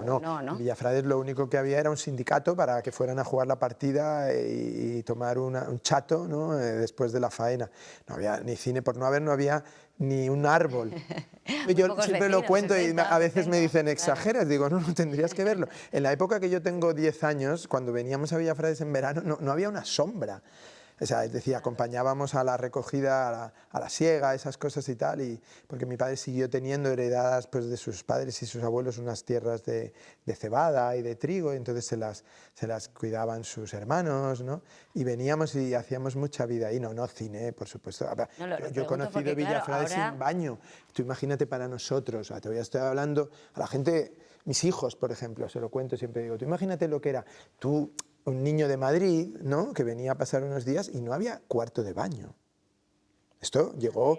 No. En Villafrades lo único que había era un sindicato para que fueran a jugar la partida y tomar un chato, ¿no? Después de la faena. No había ni cine, por no haber, no había ni un árbol. Yo siempre lo cuento y a veces me dicen, exageras, digo, no, tendrías que verlo. En la época que yo tengo 10 años, cuando veníamos a Villafrades en verano, no había una sombra. O sea, es decir, acompañábamos a la recogida, a la siega, esas cosas y tal, porque mi padre siguió teniendo heredadas pues, de sus padres y sus abuelos unas tierras de cebada y de trigo, y entonces se las cuidaban sus hermanos, ¿no? Y veníamos y hacíamos mucha vida ahí, no cine, por supuesto. Yo he conocido Villafrades sin baño, tú imagínate para nosotros, todavía estoy hablando a la gente, mis hijos, por ejemplo, se lo cuento siempre, digo, tú imagínate lo que era, un niño de Madrid, ¿no? Que venía a pasar unos días y no había cuarto de baño. Esto llegó,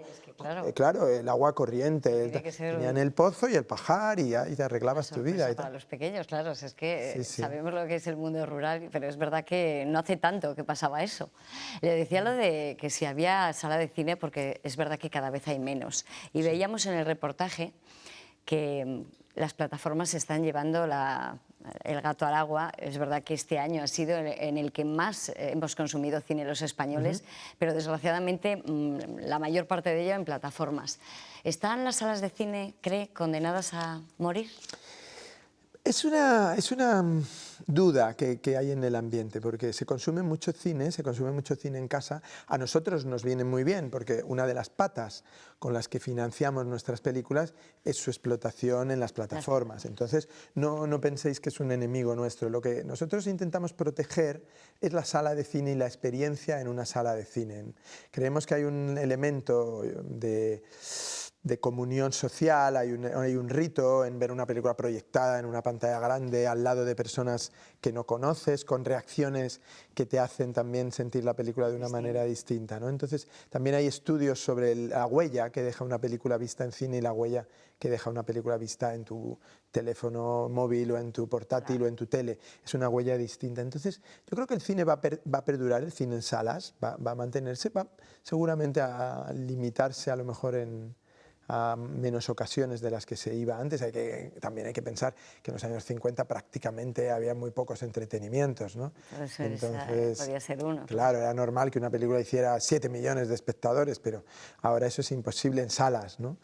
claro, el agua corriente, tenían el pozo y el pajar y te arreglabas tu vida. Para los pequeños, claro, es que sabemos lo que es el mundo rural, pero es verdad que no hace tanto que pasaba eso. Le decía lo de que si había sala de cine, porque es verdad que cada vez hay menos. Y veíamos en el reportaje que las plataformas se están llevando el gato al agua. Es verdad que este año ha sido en el que más hemos consumido cine los españoles, pero desgraciadamente la mayor parte de ello en plataformas. ¿Están las salas de cine, cree, condenadas a morir? Es una duda que hay en el ambiente, porque se consume mucho cine en casa. A nosotros nos viene muy bien, porque una de las patas con las que financiamos nuestras películas es su explotación en las plataformas. Entonces, no penséis que es un enemigo nuestro. Lo que nosotros intentamos proteger es la sala de cine y la experiencia en una sala de cine. Creemos que hay un elemento de comunión social, hay un rito en ver una película proyectada en una pantalla grande al lado de personas que no conoces, con reacciones que te hacen también sentir la película de una manera distinta, ¿no? Entonces también hay estudios sobre la huella que deja una película vista en cine y la huella que deja una película vista en tu teléfono móvil o en tu portátil o en tu tele. Es una huella distinta. Entonces yo creo que el cine va a perdurar, el cine en salas va a mantenerse, va seguramente a limitarse a lo mejor a menos ocasiones de las que se iba antes. También hay que pensar que en los años 50 prácticamente había muy pocos entretenimientos, ¿no? Entonces podía ser uno. Claro, era normal que una película hiciera 7 millones de espectadores, pero ahora eso es imposible en salas, ¿no?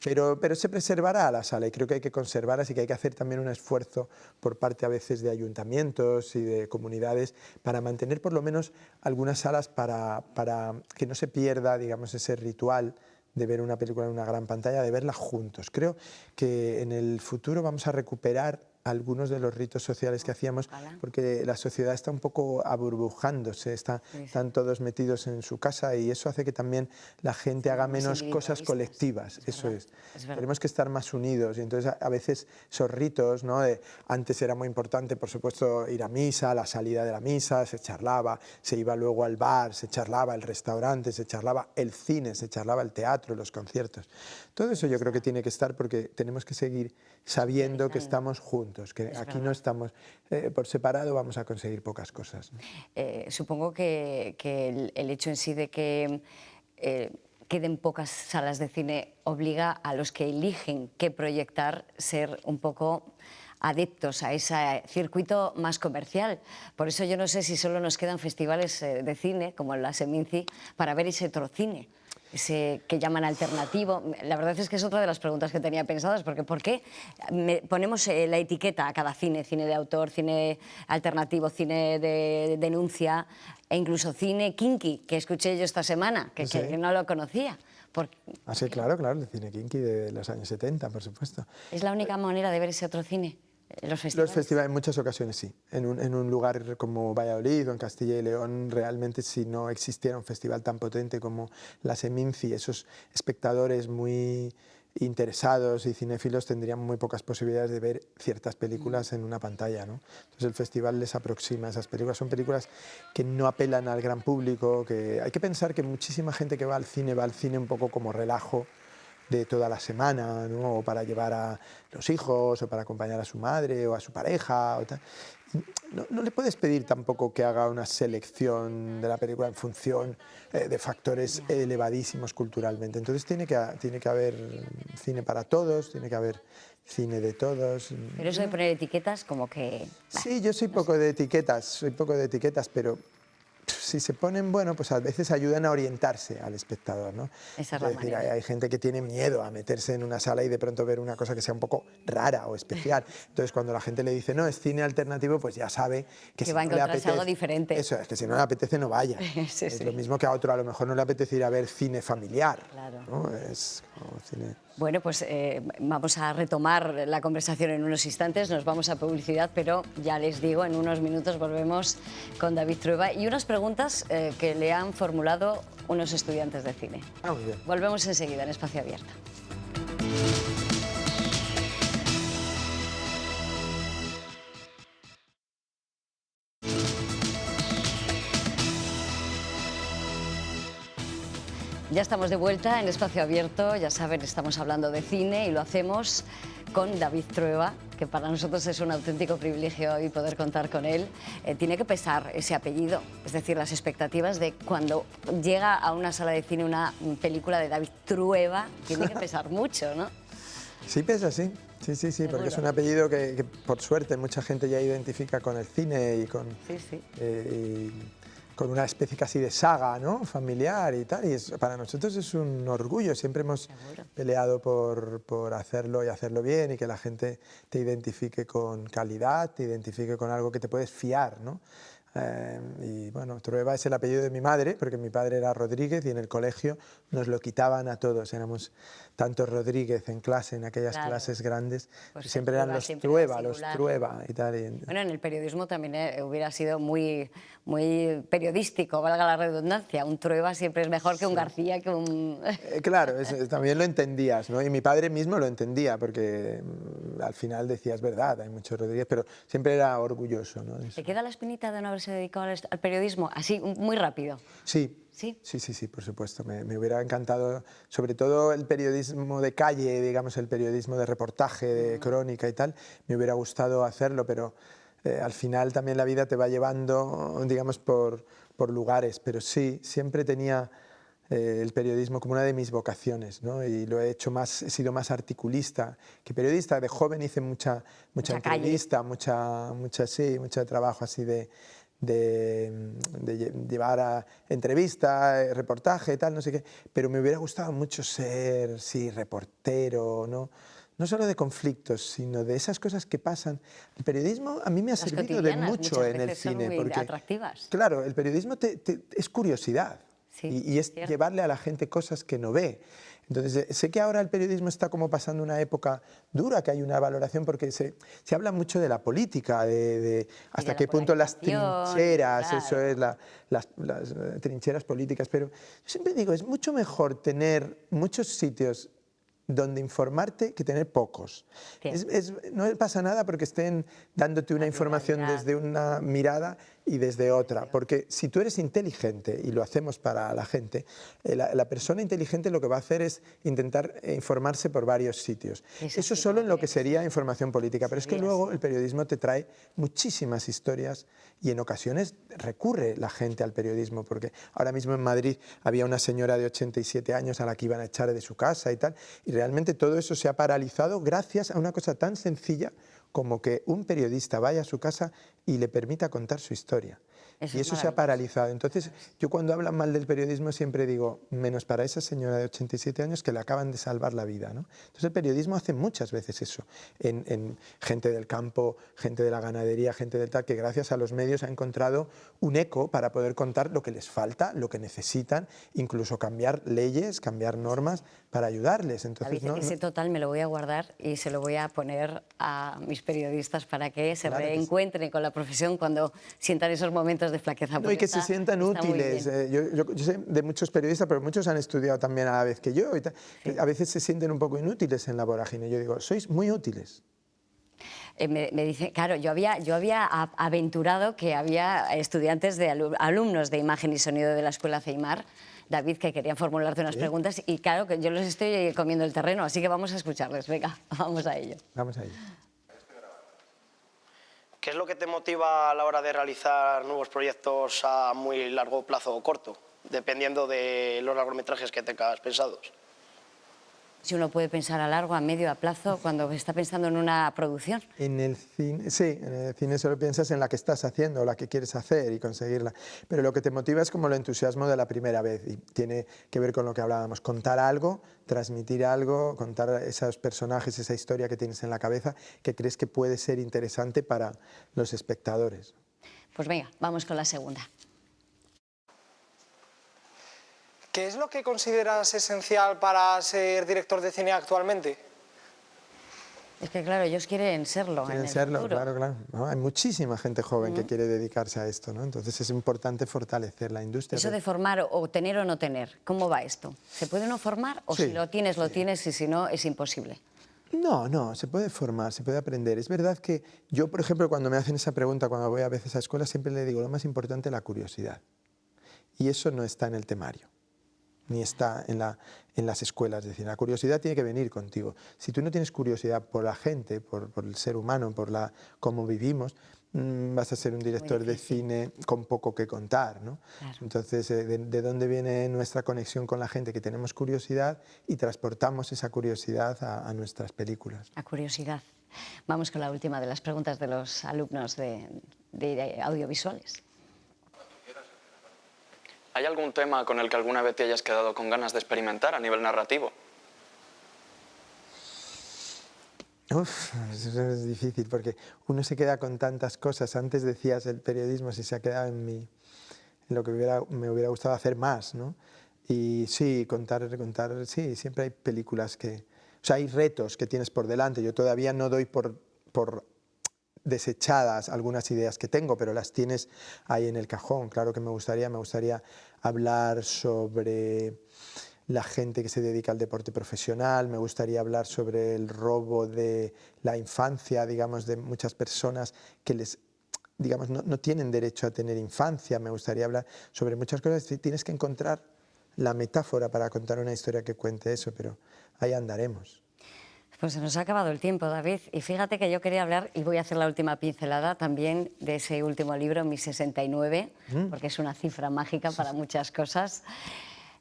Pero se preservará la sala y creo que hay que conservarla, así que hay que hacer también un esfuerzo por parte a veces de ayuntamientos y de comunidades para mantener por lo menos algunas salas para que no se pierda, digamos, ese ritual de ver una película en una gran pantalla, de verla juntos. Creo que en el futuro vamos a recuperar algunos de los ritos sociales que hacíamos, porque la sociedad está un poco aburbujándose, están todos metidos en su casa y eso hace que también la gente haga menos cosas colectivas. Eso es. Tenemos que estar más unidos y entonces a veces esos ritos, ¿no? Antes era muy importante, por supuesto, ir a misa, la salida de la misa, se charlaba, se iba luego al bar, se charlaba el restaurante, se charlaba el cine, se charlaba el teatro, los conciertos. Todo eso yo creo que tiene que estar porque tenemos que seguir sabiendo que estamos juntos, que aquí no estamos por separado, vamos a conseguir pocas cosas, ¿no? Supongo que el hecho en sí de que queden pocas salas de cine obliga a los que eligen qué proyectar ser un poco adeptos a ese circuito más comercial. Por eso yo no sé si solo nos quedan festivales de cine, como la Seminci, para ver ese trocine, ese que llaman alternativo. La verdad es que es otra de las preguntas que tenía pensadas, porque ¿por qué ponemos la etiqueta a cada cine? Cine de autor, cine alternativo, cine de denuncia e incluso cine kinky, que escuché yo esta semana, que no lo conocía. Sí, claro, el cine kinky de los años 70, por supuesto. ¿Es la única manera de ver ese otro cine? ¿Los festivales? En muchas ocasiones sí. En un lugar como Valladolid o en Castilla y León, realmente si no existiera un festival tan potente como la Seminci, esos espectadores muy interesados y cinéfilos tendrían muy pocas posibilidades de ver ciertas películas en una pantalla, ¿no? Entonces el festival les aproxima a esas películas. Son películas que no apelan al gran público, que hay que pensar que muchísima gente que va al cine un poco como relajo de toda la semana, ¿no? O para llevar a los hijos, o para acompañar a su madre o a su pareja. O tal. No le puedes pedir tampoco que haga una selección de la película en función de factores elevadísimos culturalmente. Entonces tiene que haber cine para todos, tiene que haber cine de todos. Pero eso de poner etiquetas como que... Sí, yo soy poco de etiquetas, pero si se ponen, bueno, pues a veces ayudan a orientarse al espectador, ¿no? Esa es la decir, manera. hay gente que tiene miedo a meterse en una sala y de pronto ver una cosa que sea un poco rara o especial. Entonces, cuando la gente le dice, no, es cine alternativo, pues ya sabe que si va a no le encontrarse apetece, algo diferente. Eso es, que si no le apetece, no vaya. Es lo mismo que a otro a lo mejor no le apetece ir a ver cine familiar, ¿no? Es como cine... Bueno, pues vamos a retomar la conversación en unos instantes, nos vamos a publicidad, pero ya les digo, en unos minutos volvemos con David Trueba y unas preguntas que le han formulado unos estudiantes de cine. Muy bien. Volvemos enseguida en Espacio Abierto. Ya estamos de vuelta en Espacio Abierto, ya saben, estamos hablando de cine y lo hacemos con David Trueba, que para nosotros es un auténtico privilegio hoy poder contar con él. Tiene que pesar ese apellido, es decir, las expectativas de cuando llega a una sala de cine una película de David Trueba, tiene que pesar mucho, ¿no? Sí pesa, sí. Sí, porque es un apellido que por suerte mucha gente ya identifica con el cine y con... con una especie casi de saga, ¿no? Familiar y tal, y para nosotros es un orgullo, siempre hemos peleado por hacerlo y hacerlo bien y que la gente te identifique con calidad, te identifique con algo que te puedes fiar, ¿no? Y bueno, Trueba es el apellido de mi madre, porque mi padre era Rodríguez y en el colegio nos lo quitaban a todos, éramos tantos Rodríguez en clase, en aquellas clases grandes, pues siempre eran los Trueba y tal. Bueno, en el periodismo también hubiera sido muy periodístico, valga la redundancia, un Trueba siempre es mejor que un García, que un... Claro, también lo entendías, ¿no? Y mi padre mismo lo entendía, porque al final decía, es verdad, hay muchos Rodríguez, pero siempre era orgulloso, ¿no? ¿Te queda la espinita de no haberse dedicado al periodismo? Así, muy rápido. Sí, por supuesto. Me hubiera encantado, sobre todo el periodismo de calle, digamos, el periodismo de reportaje, de crónica y tal, me hubiera gustado hacerlo, pero al final también la vida te va llevando, digamos, por lugares. Pero sí, siempre tenía el periodismo como una de mis vocaciones, ¿no? Y lo he hecho más, he sido más articulista que periodista. De joven hice mucha entrevista, mucho trabajo así de llevar a entrevista, reportaje y tal, no sé qué, pero me hubiera gustado mucho ser, sí, reportero, ¿no? No solo de conflictos, sino de esas cosas que pasan. El periodismo a mí me ha servido de mucho en el cine. Son muy porque, atractivas. claro, el periodismo es curiosidad. Sí, y es llevarle a la gente cosas que no ve. Entonces, sé que ahora el periodismo está como pasando una época dura, que hay una valoración, porque se habla mucho de la política, de hasta qué punto las trincheras, claro. eso es, las trincheras políticas, pero yo siempre digo, es mucho mejor tener muchos sitios donde informarte que tener pocos. No pasa nada porque estén dándote una información desde una mirada y desde otra, porque si tú eres inteligente, y lo hacemos para la gente, la persona inteligente lo que va a hacer es intentar informarse por varios sitios. Eso solo en lo que sería información política, pero es que luego el periodismo te trae muchísimas historias y en ocasiones recurre la gente al periodismo, porque ahora mismo en Madrid había una señora de 87 años a la que iban a echar de su casa y tal, y realmente todo eso se ha paralizado gracias a una cosa tan sencilla como que un periodista vaya a su casa y le permita contar su historia. Y eso se ha paralizado. Entonces, yo cuando hablan mal del periodismo siempre digo, menos para esa señora de 87 años que le acaban de salvar la vida, ¿no? Entonces el periodismo hace muchas veces eso, en gente del campo, gente de la ganadería, gente del tal, que gracias a los medios ha encontrado un eco para poder contar lo que les falta, lo que necesitan, incluso cambiar leyes, cambiar normas para ayudarles. Entonces, David, ese total me lo voy a guardar y se lo voy a poner a mis periodistas para que se reencuentren con la profesión cuando sientan esos momentos de flaqueza. No, y que se sientan útiles. Yo sé de muchos periodistas, pero muchos han estudiado también a la vez que yo. Y tal, que a veces se sienten un poco inútiles en la vorágine. Yo digo, sois muy útiles. Me dice, claro, yo había aventurado que había estudiantes, alumnos de imagen y sonido de la Escuela Ceimar, David, que querían formularte unas preguntas y claro, que yo los estoy comiendo el terreno, así que vamos a escucharles. Venga, vamos a ello. Vamos a ello. ¿Qué es lo que te motiva a la hora de realizar nuevos proyectos a muy largo plazo o corto, dependiendo de los largometrajes que tengas pensados? Si uno puede pensar a largo, a medio, a plazo, cuando está pensando en una producción. En el cine, sí, en el cine solo piensas en la que estás haciendo, o la que quieres hacer y conseguirla. Pero lo que te motiva es como el entusiasmo de la primera vez y tiene que ver con lo que hablábamos, contar algo, transmitir algo, contar esos personajes, esa historia que tienes en la cabeza que crees que puede ser interesante para los espectadores. Pues venga, vamos con la segunda. ¿Qué es lo que consideras esencial para ser director de cine actualmente? Es que claro, ellos quieren serlo. Quieren serlo, claro, claro. ¿No? Hay muchísima gente joven que quiere dedicarse a esto, ¿no? Entonces es importante fortalecer la industria. Eso de formar o tener o no tener, ¿cómo va esto? ¿Se puede uno formar o si lo tienes, lo tienes y si no, es imposible? No, se puede formar, se puede aprender. Es verdad que yo, por ejemplo, cuando me hacen esa pregunta, cuando voy a veces a escuelas, siempre le digo, lo más importante es la curiosidad. Y eso no está en el temario, ni está en las escuelas. Es decir, la curiosidad tiene que venir contigo. Si tú no tienes curiosidad por la gente, por el ser humano, por cómo vivimos, vas a ser un director de cine con poco que contar, ¿no? Claro. Entonces, ¿de dónde viene nuestra conexión con la gente? Que tenemos curiosidad y transportamos esa curiosidad a nuestras películas. La curiosidad. Vamos con la última de las preguntas de los alumnos de audiovisuales. ¿Hay algún tema con el que alguna vez te hayas quedado con ganas de experimentar a nivel narrativo? Eso es difícil porque uno se queda con tantas cosas. Antes decías el periodismo, si se ha quedado en lo que me hubiera gustado hacer más, ¿no? Y sí, contar, sí, siempre hay películas que... O sea, hay retos que tienes por delante. Yo todavía no doy por desechadas algunas ideas que tengo, pero las tienes ahí en el cajón. Claro que me gustaría hablar sobre la gente que se dedica al deporte profesional, me gustaría hablar sobre el robo de la infancia, digamos, de muchas personas que digamos, no tienen derecho a tener infancia. Me gustaría hablar sobre muchas cosas. Tienes que encontrar la metáfora para contar una historia que cuente eso, pero ahí andaremos. Pues se nos ha acabado el tiempo, David. Y fíjate que yo quería hablar, y voy a hacer la última pincelada también de ese último libro, Mi 69, porque es una cifra mágica para muchas cosas.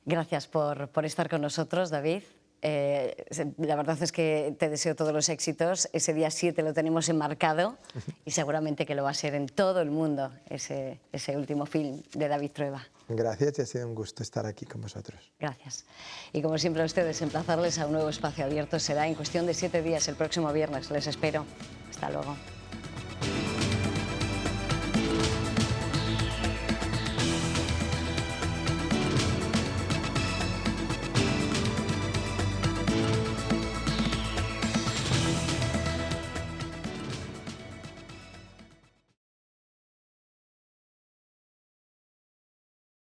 Gracias por estar con nosotros, David. La verdad es que te deseo todos los éxitos. Ese día 7 lo tenemos enmarcado y seguramente que lo va a ser en todo el mundo, ese último film de David Trueba. Gracias y ha sido un gusto estar aquí con vosotros. Gracias. Y como siempre a ustedes, emplazarles a un nuevo espacio abierto será en cuestión de 7 días, el próximo viernes. Les espero. Hasta luego.